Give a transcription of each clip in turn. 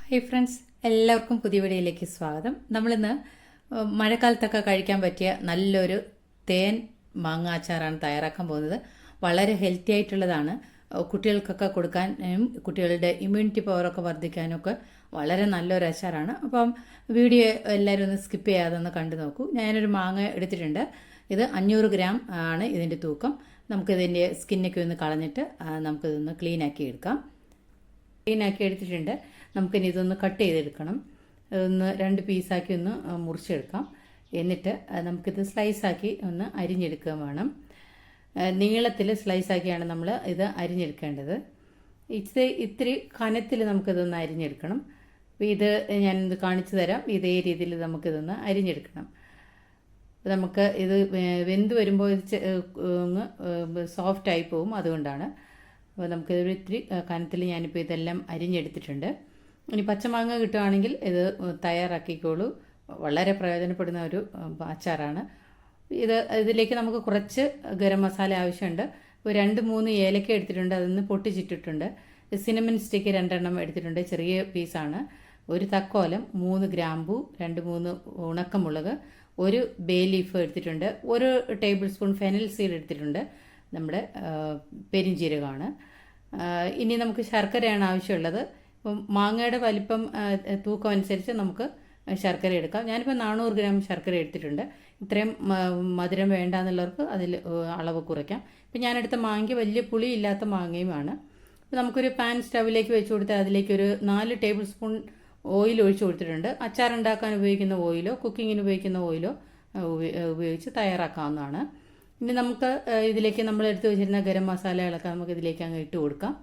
Hi friends, എല്ലാവർക്കും പുതിയ വീഡിയോയിലേക്ക് സ്വാഗതം. നമ്മളിന്ന് മഴക്കാലത്തൊക്കെ കഴിക്കാൻ പറ്റിയ നല്ലൊരു തേൻ മാങ്ങ അച്ചാറാണ് തയ്യാറാക്കാൻ പോകുന്നത്. വളരെ ഹെൽത്തി ആയിട്ടുള്ളതാണ്. കുട്ടികൾക്കൊക്കെ കൊടുക്കാനും കുട്ടികളുടെ ഇമ്മ്യൂണിറ്റി പവറൊക്കെ വർദ്ധിക്കാനൊക്കെ വളരെ നല്ലൊരു അച്ചാറാണ്. അപ്പം വീഡിയോ എല്ലാവരും ഒന്ന് സ്കിപ്പ് ചെയ്യാതെ ഒന്ന് കണ്ടു നോക്കൂ. ഞാനൊരു മാങ്ങ എടുത്തിട്ടുണ്ട്. ഇത് 500 ഗ്രാം ആണ് ഇതിൻ്റെ തൂക്കം. നമുക്കിതിൻ്റെ സ്കിന്നൊക്കെ ഒന്ന് കളഞ്ഞിട്ട് നമുക്കിതൊന്ന് ക്ലീനാക്കി എടുക്കാം. ക്ലീനാക്കി എടുത്തിട്ടുണ്ട്. നമുക്കിനി ഇതൊന്ന് കട്ട് ചെയ്തെടുക്കണം. ഒന്ന് 2 പീസാക്കി ഒന്ന് മുറിച്ചെടുക്കാം. എന്നിട്ട് നമുക്കിത് സ്ലൈസാക്കി ഒന്ന് അരിഞ്ഞെടുക്കുക വേണം. നീളത്തിൽ സ്ലൈസാക്കിയാണ് നമ്മൾ ഇത് അരിഞ്ഞെടുക്കേണ്ടത്. ഇത്തിരി കനത്തിൽ നമുക്കിതൊന്ന് അരിഞ്ഞെടുക്കണം. അപ്പോൾ ഇത് ഞാനിത് കാണിച്ചു തരാം. ഇതേ രീതിയിൽ നമുക്കിതൊന്ന് അരിഞ്ഞെടുക്കണം. നമുക്ക് ഇത് വെന്ത് വരുമ്പോൾ ഒന്ന് സോഫ്റ്റായി പോകും, അതുകൊണ്ടാണ്. അപ്പോൾ നമുക്കിതൊരു ഇത്തിരി കനത്തിൽ ഞാനിപ്പോൾ ഇതെല്ലാം അരിഞ്ഞെടുത്തിട്ടുണ്ട്. ഇനി പച്ചമാങ്ങ കിട്ടുകയാണെങ്കിൽ ഇത് തയ്യാറാക്കിക്കോളൂ. വളരെ പ്രയോജനപ്പെടുന്ന ഒരു അച്ചാറാണ് ഇതിലേക്ക് നമുക്ക് കുറച്ച് ഗരം മസാല ആവശ്യമുണ്ട്. 2-3 ഏലക്ക എടുത്തിട്ടുണ്ട്, അതൊന്ന് പൊട്ടിച്ചിട്ടിട്ടുണ്ട്. സിനമൺ സ്റ്റിക്ക് 2 എണ്ണം എടുത്തിട്ടുണ്ട്, ചെറിയ പീസാണ്. 1 തക്കോലം, 3 ഗ്രാമ്പൂ, 2-3 ഉണക്കമുളക്, 1 ബേ ലീഫ് എടുത്തിട്ടുണ്ട്, 1 ടേബിൾ സ്പൂൺ ഫെനൽ സീഡ് എടുത്തിട്ടുണ്ട്. നമ്മുടെ പെരിഞ്ജീരകമാണ്. ഇനി നമുക്ക് ശർക്കരയാണ് ആവശ്യമുള്ളത്. ഇപ്പം മാങ്ങയുടെ വലിപ്പം തൂക്കം അനുസരിച്ച് നമുക്ക് ശർക്കര എടുക്കാം. ഞാനിപ്പോൾ 400 ഗ്രാം ശർക്കര എടുത്തിട്ടുണ്ട്. ഇത്രയും മധുരം വേണ്ടാന്നുള്ളവർക്ക് അതിൽ അളവ് കുറയ്ക്കാം. ഇപ്പം ഞാനെടുത്ത മാങ്ങ വലിയ പുളിയില്ലാത്ത മാങ്ങയുമാണ്. അപ്പോൾ നമുക്കൊരു പാൻ സ്റ്റവിലേക്ക് വെച്ച് കൊടുത്താൽ അതിലേക്കൊരു 4 ടേബിൾ സ്പൂൺ ഓയിൽ ഒഴിച്ച് കൊടുത്തിട്ടുണ്ട്. അച്ചാറുണ്ടാക്കാൻ ഉപയോഗിക്കുന്ന ഓയിലോ കുക്കിങ്ങിന് ഉപയോഗിക്കുന്ന ഓയിലോ ഉപയോഗിച്ച് തയ്യാറാക്കാവുന്നതാണ്. ഇനി നമുക്ക് ഇതിലേക്ക് നമ്മൾ എടുത്ത് വെച്ചിരുന്ന ഗരം മസാലകളൊക്കെ നമുക്ക് ഇതിലേക്ക് അങ്ങ് ഇട്ട് കൊടുക്കാം.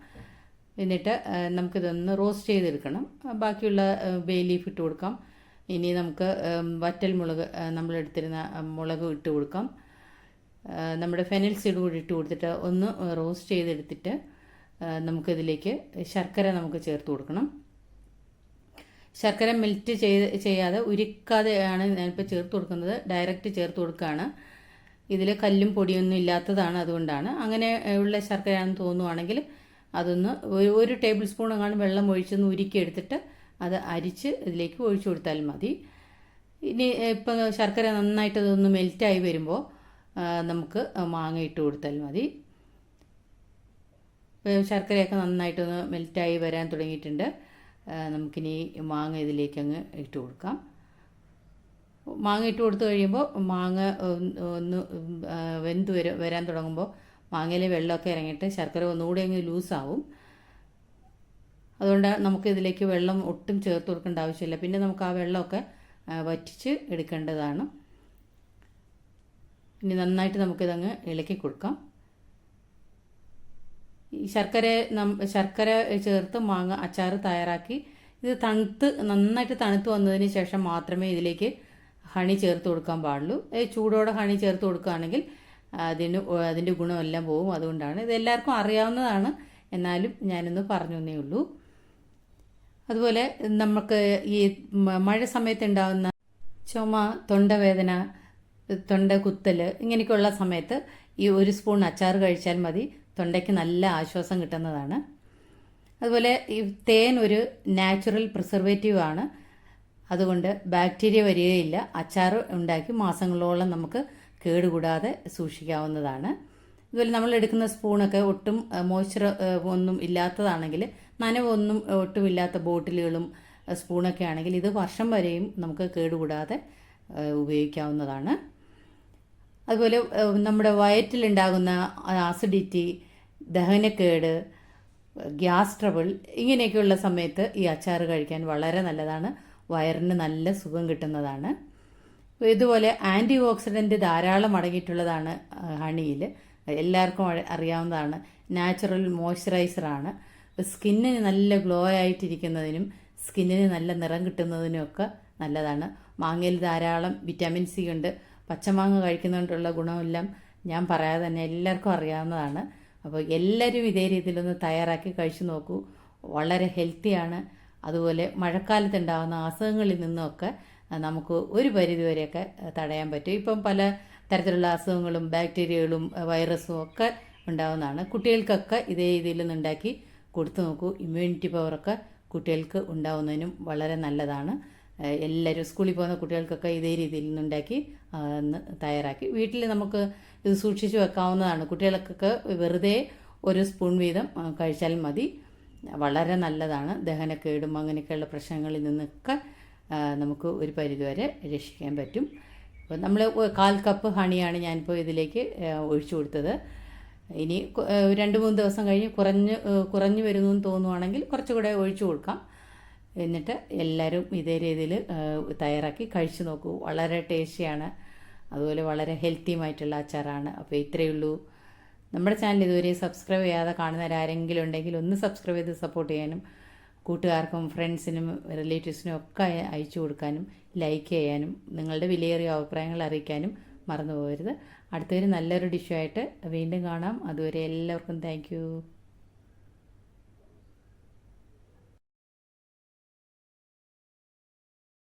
എന്നിട്ട് നമുക്കിതൊന്ന് റോസ്റ്റ് ചെയ്തെടുക്കണം. ബാക്കിയുള്ള ബേ ലീഫ് ഇട്ട് കൊടുക്കാം. ഇനി നമുക്ക് വറ്റൽ മുളക്, നമ്മളെടുത്തിരുന്ന മുളക് ഇട്ട് കൊടുക്കാം. നമ്മുടെ ഫെനൽ സീഡ് കൂടി ഇട്ട് കൊടുത്തിട്ട് ഒന്ന് റോസ്റ്റ് ചെയ്തെടുത്തിട്ട് നമുക്കിതിലേക്ക് ശർക്കര നമുക്ക് ചേർത്ത് കൊടുക്കണം. ശർക്കര മെൽറ്റ് ചെയ്യാതെ ഉരുക്കാതെയാണ് ഞാനിപ്പോൾ ചേർത്ത് കൊടുക്കുന്നത്. ഡയറക്റ്റ് ചേർത്ത് കൊടുക്കുകയാണ്. ഇതിൽ കല്ലും പൊടിയൊന്നും ഇല്ലാത്തതാണ്, അതുകൊണ്ടാണ്. അങ്ങനെ ഉള്ള ശർക്കരയാണെന്ന് തോന്നുവാണെങ്കിൽ അതൊന്ന് 1 ടേബിൾ സ്പൂൺ എങ്ങാനും വെള്ളം ഒഴിച്ചൊന്ന് ഉരുക്കി എടുത്തിട്ട് അത് അരിച്ച് ഇതിലേക്ക് ഒഴിച്ചു കൊടുത്താൽ മതി. ഇനി ഇപ്പം ശർക്കര നന്നായിട്ട് അതൊന്ന് മെൽറ്റായി വരുമ്പോൾ നമുക്ക് മാങ്ങ ഇട്ട് കൊടുത്താൽ മതി. ശർക്കരയൊക്കെ നന്നായിട്ടൊന്ന് മെൽറ്റായി വരാൻ തുടങ്ങിയിട്ടുണ്ട്. നമുക്കിനി മാങ്ങ ഇതിലേക്ക് അങ്ങ് ഇട്ട് കൊടുക്കാം. മാങ്ങ ഇട്ട് കൊടുത്തു കഴിയുമ്പോൾ മാങ്ങ ഒന്ന് വെന്ത് വരാൻ തുടങ്ങുമ്പോൾ മാങ്ങയിലെ വെള്ളമൊക്കെ ഇറങ്ങിയിട്ട് ശർക്കര ഒന്നുകൂടി അങ്ങ് ലൂസാവും. അതുകൊണ്ട് നമുക്ക് ഇതിലേക്ക് വെള്ളം ഒട്ടും ചേർത്ത് കൊടുക്കേണ്ട ആവശ്യമില്ല. പിന്നെ നമുക്ക് ആ വെള്ളമൊക്കെ വറ്റിച്ച് എടുക്കേണ്ടതാണ്. ഇനി നന്നായിട്ട് നമുക്കിതങ്ങ് ഇളക്കി കൊടുക്കാം. ഈ ശർക്കര ചേർത്ത് മാങ്ങ അച്ചാർ തയ്യാറാക്കി ഇത് നന്നായിട്ട് തണുത്ത് വന്നതിന് ശേഷം മാത്രമേ ഇതിലേക്ക് ഹണി ചേർത്ത് കൊടുക്കാൻ പാടുള്ളൂ. ചൂടോടെ ഹണി ചേർത്ത് കൊടുക്കുകയാണെങ്കിൽ അതിൻ്റെ ഗുണമെല്ലാം പോകും. അതുകൊണ്ടാണ് ഇത് എല്ലാവർക്കും അറിയാവുന്നതാണ്, എന്നാലും ഞാനൊന്ന് പറഞ്ഞു തന്നേ ഉള്ളൂ. അതുപോലെ നമുക്ക് ഈ മഴ സമയത്ത് ഉണ്ടാകുന്ന ചുമ, തൊണ്ടവേദന, തൊണ്ട കുത്തൽ ഇങ്ങനെയൊക്കെയുള്ള സമയത്ത് ഈ 1 സ്പൂൺ അച്ചാർ കഴിച്ചാൽ മതി. തൊണ്ടയ്ക്ക് നല്ല ആശ്വാസം കിട്ടുന്നതാണ്. അതുപോലെ ഈ തേൻ ഒരു നാച്ചുറൽ പ്രിസർവേറ്റീവ് ആണ്. അതുകൊണ്ട് ബാക്ടീരിയ വരികയില്ല. അച്ചാർ ഉണ്ടാക്കി മാസങ്ങളോളം നമുക്ക് കേടുകൂടാതെ സൂക്ഷിക്കാവുന്നതാണ്. അതുപോലെ നമ്മൾ എടുക്കുന്ന സ്പൂണൊക്കെ ഒട്ടും മോയ്സ്ചർ ഒന്നും ഇല്ലാത്തതാണെങ്കിൽ, നനവൊന്നും ഒട്ടും ഇല്ലാത്ത ബോട്ടിലുകളും സ്പൂണൊക്കെ ആണെങ്കിൽ ഇത് വർഷം വരെയും നമുക്ക് കേടുകൂടാതെ ഉപയോഗിക്കാവുന്നതാണ്. അതുപോലെ നമ്മുടെ വയറ്റിലുണ്ടാകുന്ന ആസിഡിറ്റി, ദഹനക്കേട്, ഗ്യാസ് ട്രബിൾ ഇങ്ങനെയൊക്കെയുള്ള സമയത്ത് ഈ അച്ചാർ കഴിക്കാൻ വളരെ നല്ലതാണ്. വയറിന് നല്ല സുഖം കിട്ടുന്നതാണ്. ഇതുപോലെ ആൻറ്റി ഓക്സിഡൻറ്റ് ധാരാളം അടങ്ങിയിട്ടുള്ളതാണ് ഹണിയിൽ. എല്ലാവർക്കും അറിയാവുന്നതാണ്. നാച്ചുറൽ മോയ്സ്ചറൈസറാണ്. സ്കിന്നിന് നല്ല ഗ്ലോ ആയിട്ടിരിക്കുന്നതിനും സ്കിന്നിന് നല്ല നിറം കിട്ടുന്നതിനുമൊക്കെ നല്ലതാണ്. മാങ്ങയിൽ ധാരാളം വിറ്റാമിൻ സി ഉണ്ട്. പച്ചമാങ്ങ കഴിക്കുന്നതുകൊണ്ടുള്ള ഗുണമെല്ലാം ഞാൻ പറയാതെ തന്നെ എല്ലാവർക്കും അറിയാവുന്നതാണ്. അപ്പോൾ എല്ലാവരും ഇതേ രീതിയിലൊന്ന് തയ്യാറാക്കി കഴിച്ചു നോക്കൂ. വളരെ ഹെൽത്തിയാണ്. അതുപോലെ മഴക്കാലത്ത് ഉണ്ടാകുന്ന അസുഖങ്ങളിൽ നിന്നൊക്കെ നമുക്ക് ഒരു പരിധിവരെയൊക്കെ തടയാൻ പറ്റും. ഇപ്പം പല തരത്തിലുള്ള അസുഖങ്ങളും ബാക്ടീരിയകളും വൈറസും ഒക്കെ ഉണ്ടാകുന്നതാണ്. കുട്ടികൾക്കൊക്കെ ഇതേ രീതിയിൽ ഉണ്ടാക്കി കൊടുത്തു നോക്കൂ. ഇമ്മ്യൂണിറ്റി പവറൊക്കെ കുട്ടികൾക്ക് ഉണ്ടാവുന്നതിനും വളരെ നല്ലതാണ്. എല്ലാവരും സ്കൂളിൽ പോകുന്ന കുട്ടികൾക്കൊക്കെ ഇതേ രീതിയിൽ നിന്നുണ്ടാക്കി തയ്യാറാക്കി വീട്ടിൽ നമുക്ക് ഇത് സൂക്ഷിച്ച് വെക്കാവുന്നതാണ്. കുട്ടികൾക്കൊക്കെ വെറുതെ ഒരു സ്പൂൺ വീതം കഴിച്ചാൽ മതി. വളരെ നല്ലതാണ്. ദഹനക്കേടും അങ്ങനെയൊക്കെയുള്ള പ്രശ്നങ്ങളിൽ നിന്നൊക്കെ നമുക്ക് ഒരു പരിധിവരെ രക്ഷിക്കാൻ പറ്റും. അപ്പോൾ നമ്മൾ 1/4 കപ്പ് ഹണിയാണ് ഞാനിപ്പോൾ ഇതിലേക്ക് ഒഴിച്ചു കൊടുത്തത്. ഇനി 2-3 ദിവസം കഴിഞ്ഞ് കുറഞ്ഞു വരുന്നു എന്ന് തോന്നുവാണെങ്കിൽ കുറച്ചുകൂടെ ഒഴിച്ചു കൊടുക്കാം. എന്നിട്ട് എല്ലാവരും ഇതേ രീതിയിൽ തയ്യാറാക്കി കഴിച്ചു നോക്കൂ. വളരെ ടേസ്റ്റിയാണ്, അതുപോലെ വളരെ ഹെൽത്തിയുമായിട്ടുള്ള അച്ചാറാണ്. അപ്പോൾ ഇത്രയേ ഉള്ളൂ. നമ്മുടെ ചാനൽ ഇതുവരെ സബ്സ്ക്രൈബ് ചെയ്യാതെ കാണുന്നവരാരെങ്കിലും ഉണ്ടെങ്കിൽ ഒന്ന് സബ്സ്ക്രൈബ് ചെയ്ത് സപ്പോർട്ട് ചെയ്യാനും കൂട്ടുകാർക്കും ഫ്രണ്ട്സിനും റിലേറ്റീവ്സിനും ഒക്കെ അയച്ചു കൊടുക്കാനും ലൈക്ക് ചെയ്യാനും നിങ്ങളുടെ വിലയേറിയ അഭിപ്രായങ്ങൾ അറിയിക്കാനും മറന്നു പോകരുത്. അടുത്തൊരു നല്ലൊരു ഡിഷുമായിട്ട് വീണ്ടും കാണാം. അതുവരെ എല്ലാവർക്കും താങ്ക് യു.